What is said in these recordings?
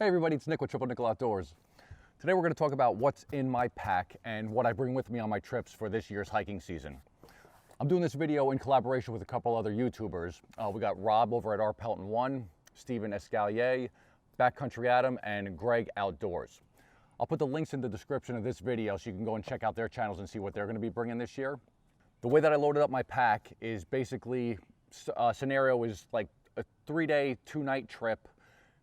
Hey everybody, it's Nick with Triple Nickel Outdoors. Today we're going to talk about what's in my pack and what I bring with me on my trips for this year's hiking season. I'm doing this video in collaboration with a couple other YouTubers. We got Rob over at Our Pelton 1, Steven Escallier, Backcountry Adam, and Greg Outdoors. I'll put the links in the description of this video so you can go and check out their channels and see what they're going to be bringing this year. The way that I loaded up my pack is basically, scenario is like a 3-day, 2-night trip.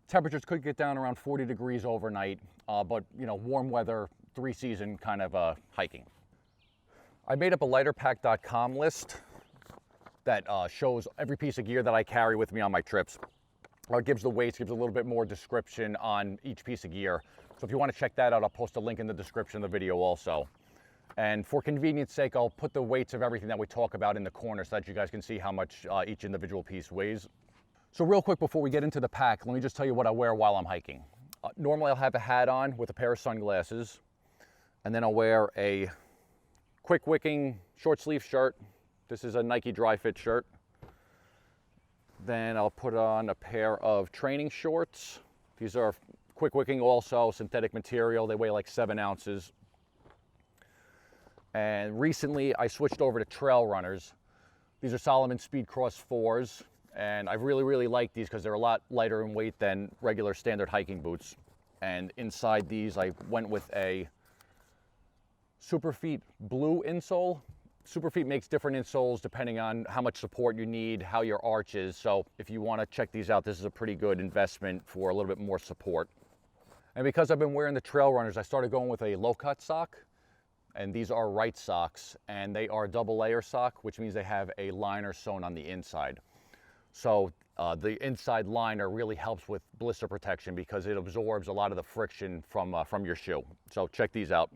Temperatures could get down around 40 degrees overnight, but you know, warm weather, 3-season kind of hiking. I made up a LighterPack.com list that shows every piece of gear that I carry with me on my trips. It gives the weights, gives a little bit more description on each piece of gear. So if you want to check that out, I'll post a link in the description of the video also. And for convenience sake, I'll put the weights of everything that we talk about in the corner so that you guys can see how much each individual piece weighs. So real quick before we get into the pack, let me just tell you what I wear while I'm hiking. Normally I'll have a hat on with a pair of sunglasses, and then I'll wear a quick wicking short sleeve shirt. This is a Nike dry fit shirt. Then I'll put on a pair of training shorts. These are quick wicking also, synthetic material. They weigh like 7 ounces. And recently I switched over to trail runners. These are Salomon Speedcross 4s. And I really like these because they're a lot lighter in weight than regular standard hiking boots. And inside these, I went with a Superfeet blue insole. Superfeet makes different insoles depending on how much support you need, how your arch is. So if you want to check these out, this is a pretty good investment for a little bit more support. And because I've been wearing the trail runners, I started going with a low cut sock. And these are Right socks, and they are double layer sock, which means they have a liner sewn on the inside. So the inside liner really helps with blister protection because it absorbs a lot of the friction from your shoe. So check these out.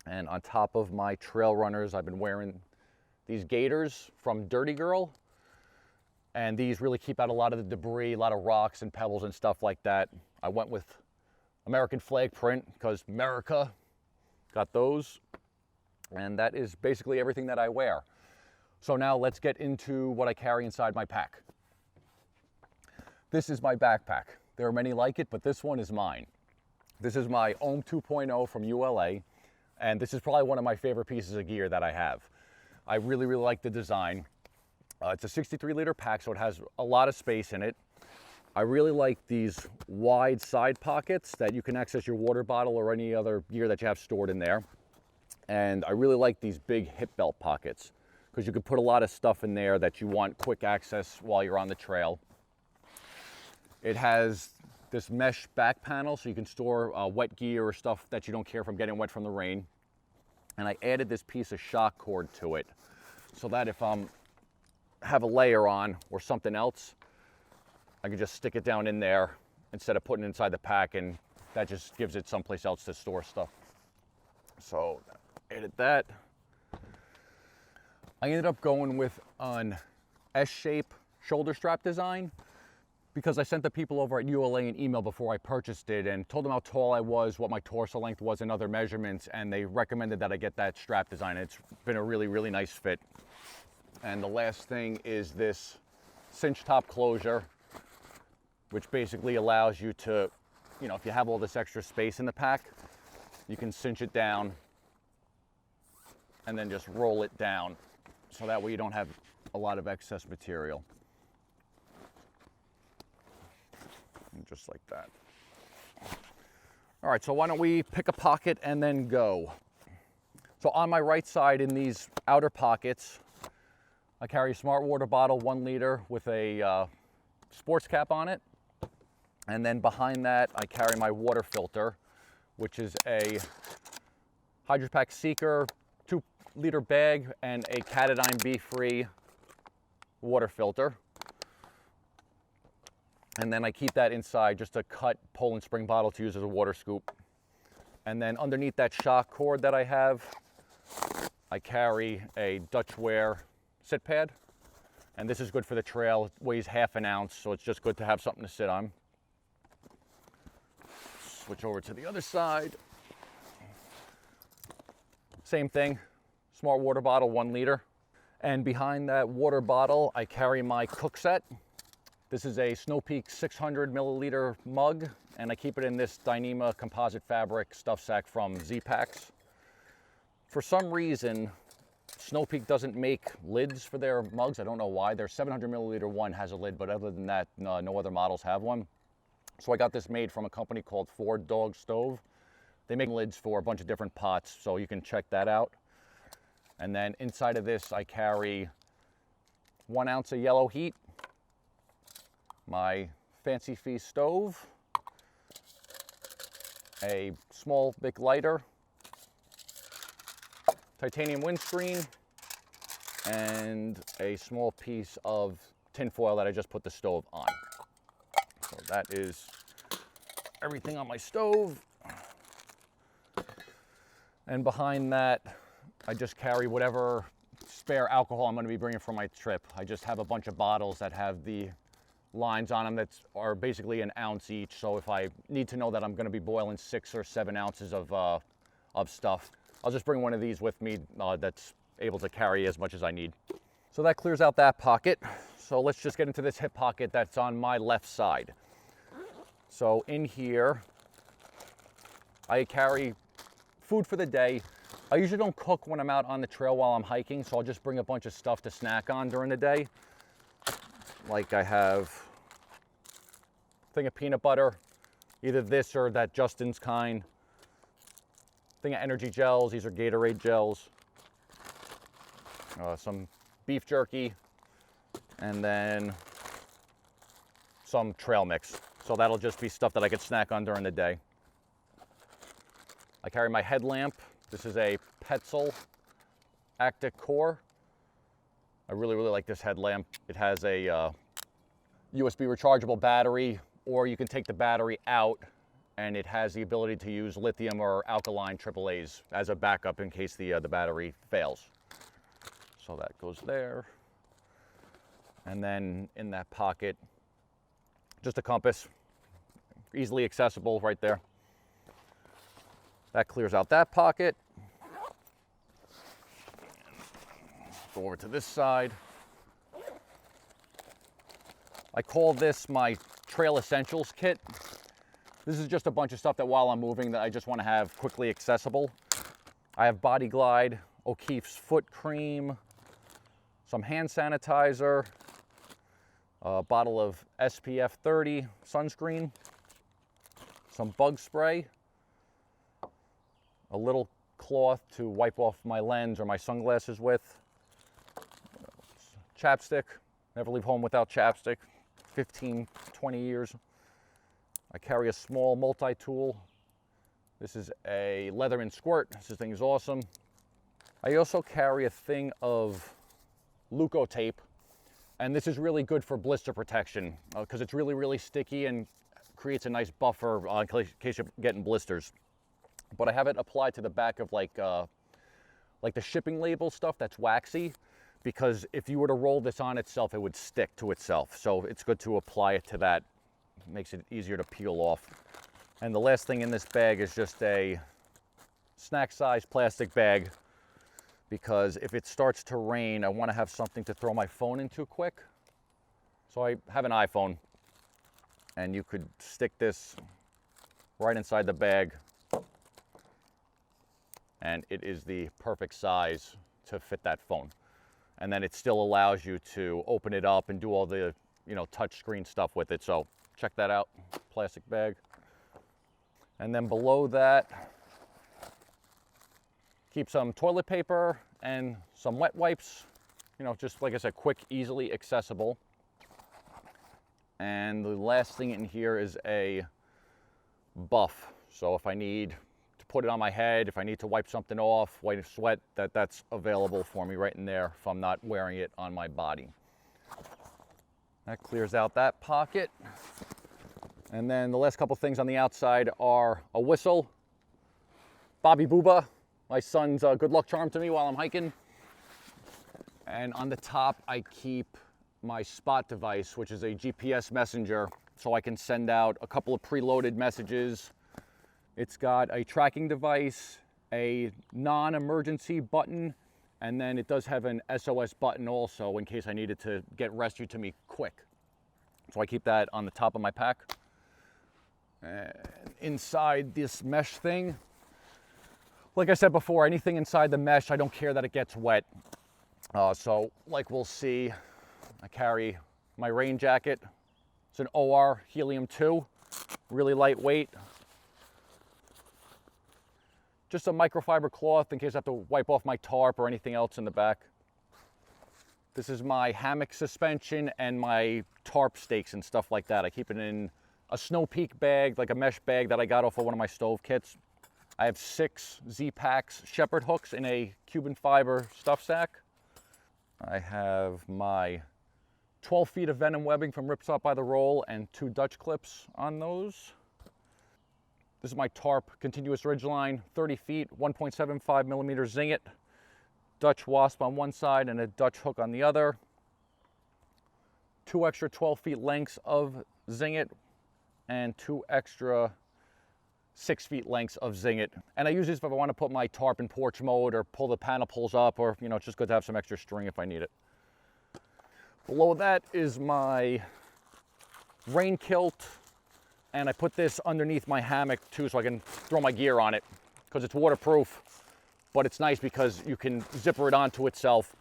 And on top of my trail runners, I've been wearing these Gaiters from Dirty Girl. And these really keep out a lot of the debris, a lot of rocks and pebbles and stuff like that. I went with American flag print because America got those. And that is basically everything that I wear. So now let's get into what I carry inside my pack. This is my backpack. There are many like it, but this one is mine. This is my Ohm 2.0 from ULA, and this is probably one of my favorite pieces of gear that I have. I really like the design. It's a 63-liter pack, so it has a lot of space in it. I really like these wide side pockets that you can access your water bottle or any other gear that you have stored in there. And I really like these big hip belt pockets, because you can put a lot of stuff in there that you want quick access while you're on the trail. It has this mesh back panel so you can store wet gear or stuff that you don't care from getting wet from the rain. And I added this piece of shock cord to it so that if I have a layer on or something else, I can just stick it down in there instead of putting it inside the pack, and that just gives it someplace else to store stuff. So added that. I ended up going with an S-shape shoulder strap design because I sent the people over at ULA an email before I purchased it and told them how tall I was, what my torso length was, and other measurements, and they recommended that I get that strap design. It's been a really nice fit. And the last thing is this cinch top closure, which basically allows you to, you know, if you have all this extra space in the pack, you can cinch it down and then just roll it down. So that way you don't have a lot of excess material. And just like that. All right, so why don't we pick a pocket and then go. So on my right side in these outer pockets, I carry a smart water bottle, 1 liter with a sports cap on it. And then behind that, I carry my water filter, which is a HydroPack Seeker 2-liter bag and a Catadine B-free water filter. And then I keep that inside, just a cut Poland Spring bottle to use as a water scoop. And then underneath that shock cord that I have, I carry a Dutchware sit pad. And this is good for the trail. It weighs ½ an ounce, so it's just good to have something to sit on. Switch over to the other side. Same thing, smart water bottle, 1 liter. And behind that water bottle, I carry my Cookset. This is a Snow Peak 600 milliliter mug, and I keep it in this Dyneema composite fabric stuff sack from Z-Packs. For some reason, Snow Peak doesn't make lids for their mugs. I don't know why. Their 700 milliliter one has a lid, but other than that, no other models have one. So I got this made from a company called Ford Dog Stove. They make lids for a bunch of different pots, so you can check that out. And then inside of this, I carry 1 ounce of yellow heat, my Fancy Feast stove, a small Bic lighter, titanium windscreen, and a small piece of tin foil that I just put the stove on. So that is everything on my stove. And behind that, I just carry whatever spare alcohol I'm going to be bringing for my trip. I just have a bunch of bottles that have the lines on them that are basically an ounce each. So if I need to know that I'm going to be boiling 6 or 7 ounces of stuff, I'll just bring one of these with me that's able to carry as much as I need. So that clears out that pocket. So let's just get into this hip pocket that's on my left side. So in here, I carry food for the day. I usually don't cook when I'm out on the trail while I'm hiking, so I'll just bring a bunch of stuff to snack on during the day. Like I have a thing of peanut butter, either this or that Justin's kind. Thing of energy gels, these are Gatorade gels. Some beef jerky, and then some trail mix. So that'll just be stuff that I could snack on during the day. I carry my headlamp. This is a Petzl Actic Core. I really like this headlamp. It has a USB rechargeable battery, or you can take the battery out, and it has the ability to use lithium or alkaline AAAs as a backup in case the battery fails. So that goes there. And then in that pocket, just a compass, easily accessible right there. That clears out that pocket. Go over to this side. I call this my Trail Essentials kit. This is just a bunch of stuff that while I'm moving that I just want to have quickly accessible. I have Body Glide, O'Keeffe's foot cream, some hand sanitizer, a bottle of SPF 30 sunscreen, some bug spray, a little cloth to wipe off my lens or my sunglasses with, chapstick, never leave home without chapstick, 15, 20 years. I carry a small multi-tool. This is a Leatherman squirt. This thing is awesome. I also carry a thing of Leuco tape, and this is really good for blister protection because it's really sticky and creates a nice buffer in case you're getting blisters. But I have it applied to the back of like the shipping label stuff that's waxy, because if you were to roll this on itself, it would stick to itself. So it's good to apply it to that. It makes it easier to peel off. And the last thing in this bag is just a snack size plastic bag, because if it starts to rain, I want to have something to throw my phone into quick. So I have an iPhone, and you could stick this right inside the bag, and it is the perfect size to fit that phone. And then it still allows you to open it up and do all the, touch screen stuff with it. So check that out, plastic bag. And then below that, keep some toilet paper and some wet wipes, just like I said, quick, easily accessible. And the last thing in here is a buff. So if I need to put it on my head, if I need to wipe something off, wipe sweat, that's available for me right in there if I'm not wearing it on my body. That clears out that pocket. And then the last couple things on the outside are a whistle, Bobby Booba, my son's good luck charm to me while I'm hiking. And on the top, I keep my Spot device, which is a GPS messenger, so I can send out a couple of preloaded messages. It's got a tracking device, a non-emergency button, and then it does have an SOS button also in case I needed to get rescued to me quick. So I keep that on the top of my pack. And inside this mesh thing, like I said before, anything inside the mesh, I don't care that it gets wet. So like we'll see, I carry my rain jacket. It's an OR Helium 2, really lightweight. Just a microfiber cloth in case I have to wipe off my tarp or anything else in the back. This is my hammock suspension and my tarp stakes and stuff like that. I keep it in a Snow Peak bag, like a mesh bag that I got off of one of my stove kits. I have 6 Z-Packs shepherd hooks in a Cuban fiber stuff sack. I have my 12 feet of venom webbing from Rips Up by the Roll and 2 Dutch clips on those. This is my tarp continuous ridgeline, 30 feet, 1.75 millimeter Zing-It, Dutch Wasp on one side and a Dutch hook on the other. 2 extra 12 feet lengths of Zing-It and 2 extra 6 feet lengths of Zing-It. And I use these if I want to put my tarp in porch mode or pull the panel pulls up, or it's just good to have some extra string if I need it. Below that is my rain kilt, and I put this underneath my hammock too so I can throw my gear on it because it's waterproof, but it's nice because you can zipper it onto itself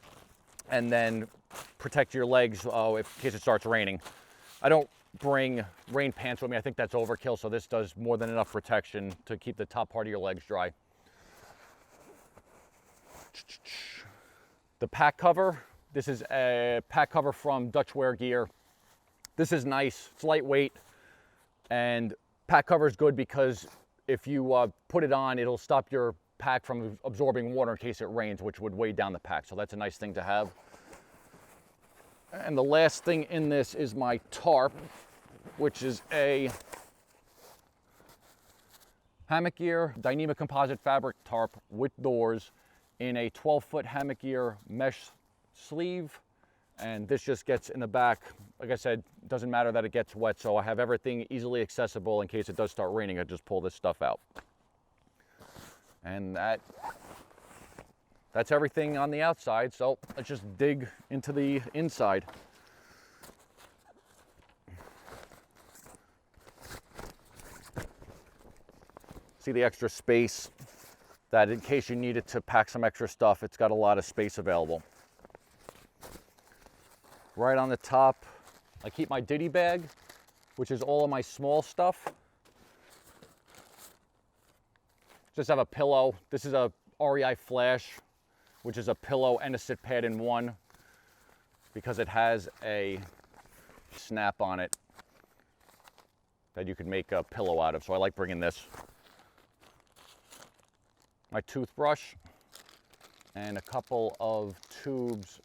and then protect your legs in case it starts raining. I don't bring rain pants with me. I think that's overkill, so this does more than enough protection to keep the top part of your legs dry. The pack cover. This is a pack cover from Dutch Wear Gear. This is nice, it's lightweight, and pack cover is good because if you put it on, it'll stop your pack from absorbing water in case it rains, which would weigh down the pack, so that's a nice thing to have. And the last thing in this is my tarp, which is a Hammock Gear Dyneema composite fabric tarp with doors in a 12-foot Hammock Gear mesh sleeve, and this just gets in the back. Like I said, it doesn't matter that it gets wet, so I have everything easily accessible in case it does start raining. I just pull this stuff out. And that's everything on the outside, so let's just dig into the inside. See the extra space, that in case you needed to pack some extra stuff, it's got a lot of space available. Right on the top, I keep my ditty bag, which is all of my small stuff. Just have a pillow. This is a REI Flash, which is a pillow and a sit pad in one, because it has a snap on it that you could make a pillow out of. So I like bringing this. My toothbrush and a couple of tubes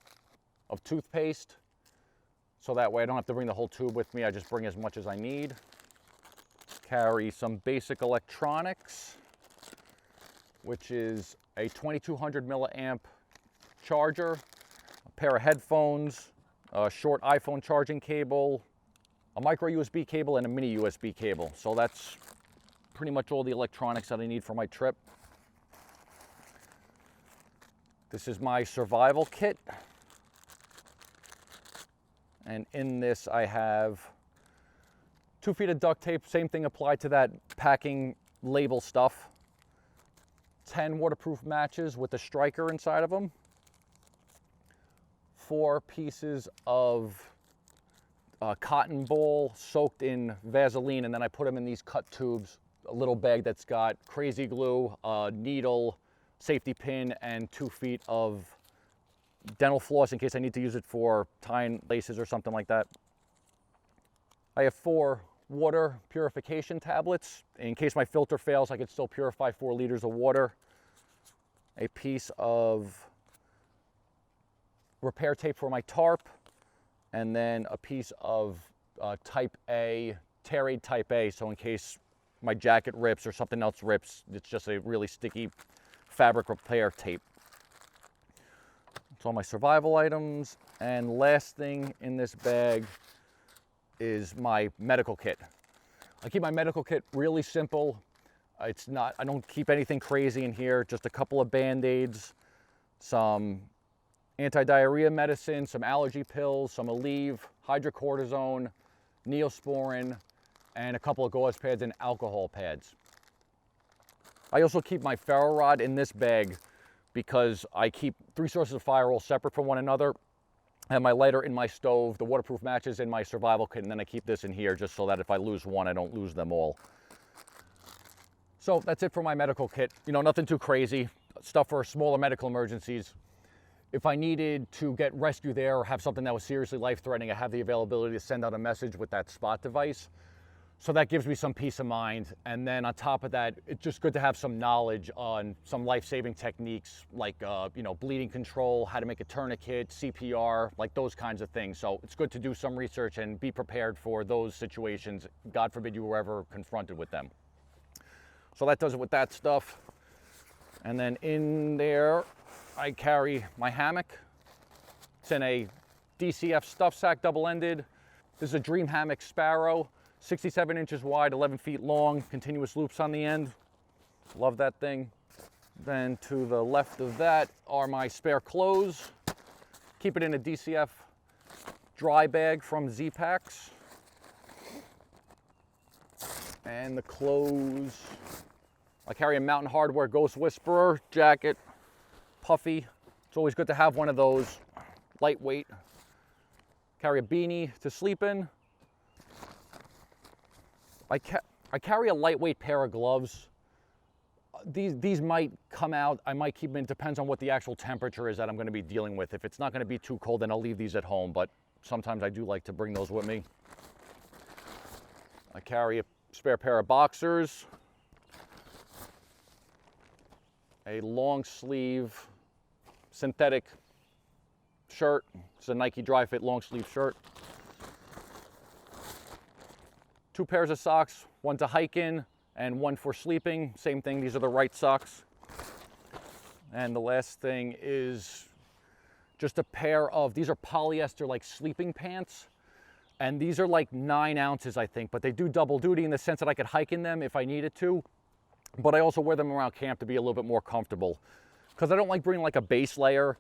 of toothpaste. So that way I don't have to bring the whole tube with me. I just bring as much as I need. Carry some basic electronics, which is a 2200 milliamp charger, a pair of headphones, a short iPhone charging cable, a micro USB cable, and a mini USB cable. So that's pretty much all the electronics that I need for my trip. This is my survival kit. And in this I have 2 feet of duct tape, same thing applied to that packing label stuff. 10 waterproof matches with a striker inside of them. 4 pieces of cotton ball soaked in Vaseline, and then I put them in these cut tubes. A little bag that's got crazy glue, a needle, safety pin, and 2 feet of dental floss in case I need to use it for tying laces or something like that. I have 4 water purification tablets. In case my filter fails, I can still purify 4 liters of water. A piece of repair tape for my tarp, and then a piece of type A, Tear-Aid type A, so in case my jacket rips or something else rips, it's just a really sticky fabric repair tape. It's all my survival items. And last thing in this bag is my medical kit. I keep my medical kit really simple. I don't keep anything crazy in here, just a couple of Band-Aids, some anti-diarrhea medicine, some allergy pills, some Aleve, hydrocortisone, Neosporin, and a couple of gauze pads and alcohol pads. I also keep my ferro rod in this bag because I keep 3 sources of fire all separate from one another. I have my lighter in my stove, the waterproof matches in my survival kit, and then I keep this in here just so that if I lose one, I don't lose them all. So that's it for my medical kit. You know, nothing too crazy. Stuff for smaller medical emergencies. If I needed to get rescue there or have something that was seriously life-threatening, I have the availability to send out a message with that spot device. So that gives me some peace of mind. And then on top of that, it's just good to have some knowledge on some life-saving techniques like, you know, bleeding control, how to make a tourniquet, CPR, like those kinds of things. So it's good to do some research and be prepared for those situations. God forbid you were ever confronted with them. So that does it with that stuff. And then in there, I carry my hammock. It's in a DCF stuff sack, double-ended. This is a Dream Hammock Sparrow, 67 inches wide, 11 feet long, continuous loops on the end. Love that thing. Then to the left of that are my spare clothes. Keep it in a DCF dry bag from Z-Packs. And the clothes, I carry a Mountain Hardwear Ghost Whisperer jacket, puffy. It's always good to have one of those, lightweight. Carry a beanie to sleep in. I carry a lightweight pair of gloves. These might come out, I might keep them in, depends on what the actual temperature is that I'm gonna be dealing with. If it's not gonna be too cold, then I'll leave these at home, but sometimes I do like to bring those with me. I carry a spare pair of boxers, a long sleeve synthetic shirt. It's a Nike Dry Fit long sleeve shirt. 2 pairs of socks, one to hike in and one for sleeping. Same thing, these are the right socks. And the last thing is just a pair of, these are polyester like sleeping pants. And these are like 9 ounces, I think, but they do double duty in the sense that I could hike in them if I needed to. But I also wear them around camp to be a little bit more comfortable. Because I don't like bringing like a base layer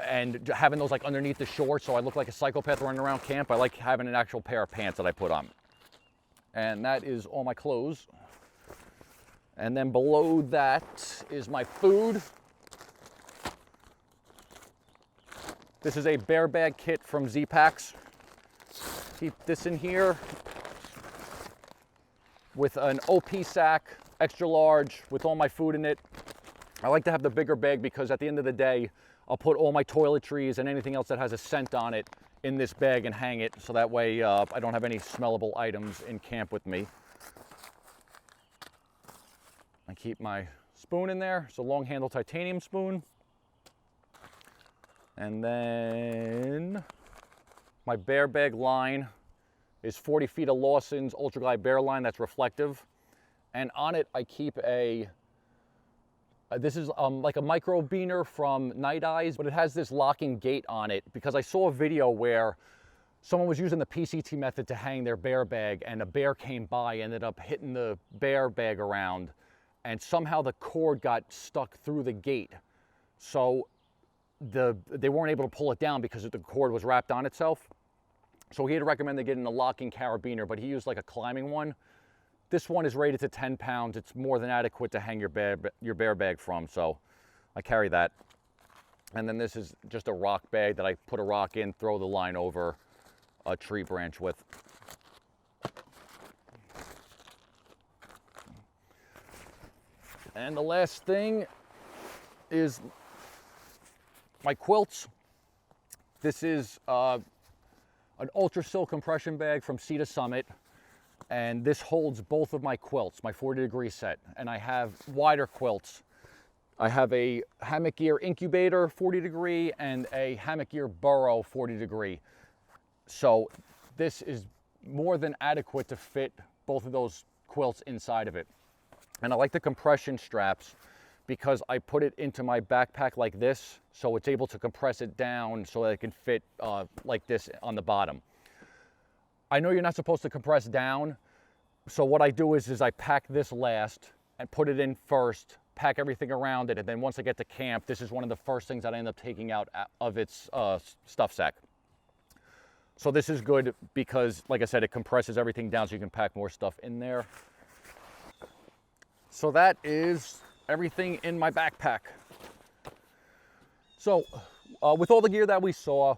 and having those like underneath the shorts so I look like a psychopath running around camp. I like having an actual pair of pants that I put on. And that is all my clothes. And then below that is my food. This is a bear bag kit from Z-Packs. Keep this in here with an OP sack, extra large, with all my food in it. I like to have the bigger bag because at the end of the day, I'll put all my toiletries and anything else that has a scent on it in this bag and hang it, so that way I don't have any smellable items in camp with me. I keep my spoon in there. It's a long handle titanium spoon. And then my bear bag line is 40 feet of Lawson's Ultra Glide bear line that's reflective. And on it, I keep a, this is like a micro beaner from Night Eyes, but it has this locking gate on it because I saw a video where someone was using the PCT method to hang their bear bag and a bear came by, ended up hitting the bear bag around, and somehow the cord got stuck through the gate. So they weren't able to pull it down because the cord was wrapped on itself. So he had recommended getting a locking carabiner, but he used like a climbing one. This one is rated to 10 pounds. It's more than adequate to hang your bear bag from, so I carry that. And then this is just a rock bag that I put a rock in, throw the line over a tree branch with. And the last thing is my quilts. This is an Ultra Silk compression bag from Sea to Summit. And this holds both of my quilts, my 40-degree set. And I have wider quilts. I have a Hammock Gear Incubator 40-degree and a Hammock Gear Burrow 40-degree. So this is more than adequate to fit both of those quilts inside of it. And I like the compression straps because I put it into my backpack like this, so it's able to compress it down so that it can fit like this on the bottom. I know you're not supposed to compress down, so what I do is I pack this last and put it in first, pack everything around it, and then once I get to camp, this is one of the first things that I end up taking out of its stuff sack. So this is good because, like I said, it compresses everything down so you can pack more stuff in there. So that is everything in my backpack. So with all the gear that we saw,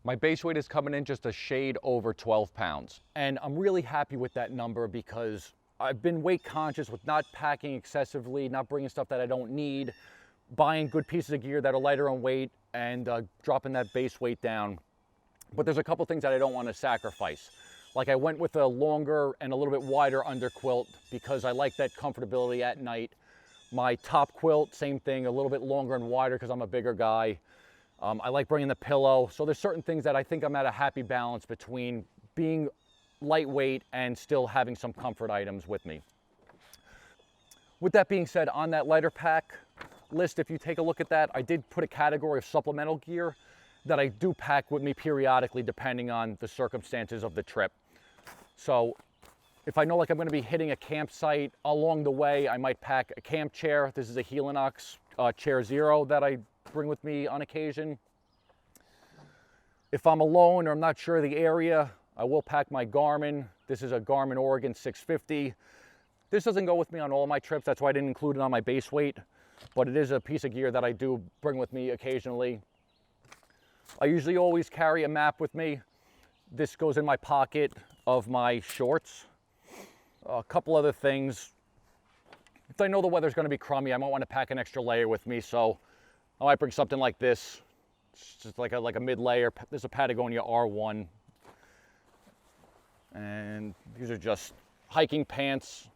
my base weight is coming in just a shade over 12 pounds. And I'm really happy with that number because I've been weight conscious with not packing excessively, not bringing stuff that I don't need, buying good pieces of gear that are lighter on weight, and dropping that base weight down. But there's a couple things that I don't want to sacrifice. Like I went with a longer and a little bit wider underquilt because I like that comfortability at night. My top quilt, same thing, a little bit longer and wider because I'm a bigger guy. I like bringing the pillow. So there's certain things that I think I'm at a happy balance between being lightweight and still having some comfort items with me. With that being said, on that LighterPack list, if you take a look at that, I did put a category of supplemental gear that I do pack with me periodically depending on the circumstances of the trip. So if I know like I'm going to be hitting a campsite along the way, I might pack a camp chair. This is a Helinox Chair Zero that I bring with me on occasion. If I'm alone or I'm not sure of the area, I will pack my Garmin. This is a Garmin Oregon 650. This doesn't go with me on all my trips. That's why I didn't include it on my base weight, but it is a piece of gear that I do bring with me occasionally. I usually always carry a map with me. This goes in my pocket of my shorts. A couple other things. If I know the weather's going to be crummy, I might want to pack an extra layer with me, so I might bring something like this. It's just like a mid-layer. There's a Patagonia R1. And these are just hiking pants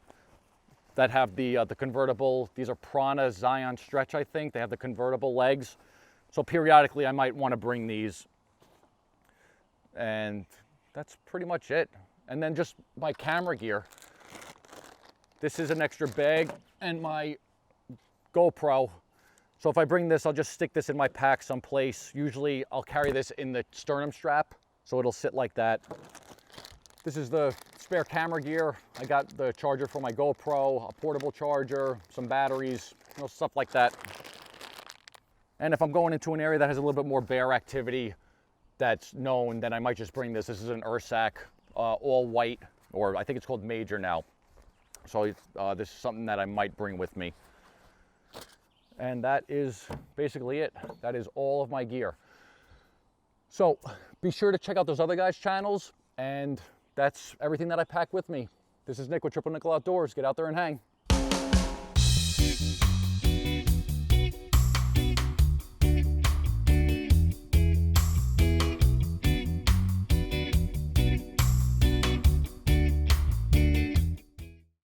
that have the convertible. These are Prana Zion Stretch, I think. They have the convertible legs. So periodically I might want to bring these. And that's pretty much it. And then just my camera gear. This is an extra bag and my GoPro. So if I bring this, I'll just stick this in my pack someplace. Usually I'll carry this in the sternum strap, so it'll sit like that. This is the spare camera gear. I got the charger for my GoPro, a portable charger, some batteries, stuff like that. And if I'm going into an area that has a little bit more bear activity that's known, then I might just bring this. This is an Ursac, all white, or I think it's called Major now. So this is something that I might bring with me. And that is basically it. That is all of my gear. So be sure to check out those other guys' channels, and that's everything that I pack with me. This is Nick with Triple Nickel Outdoors. Get out there and hang.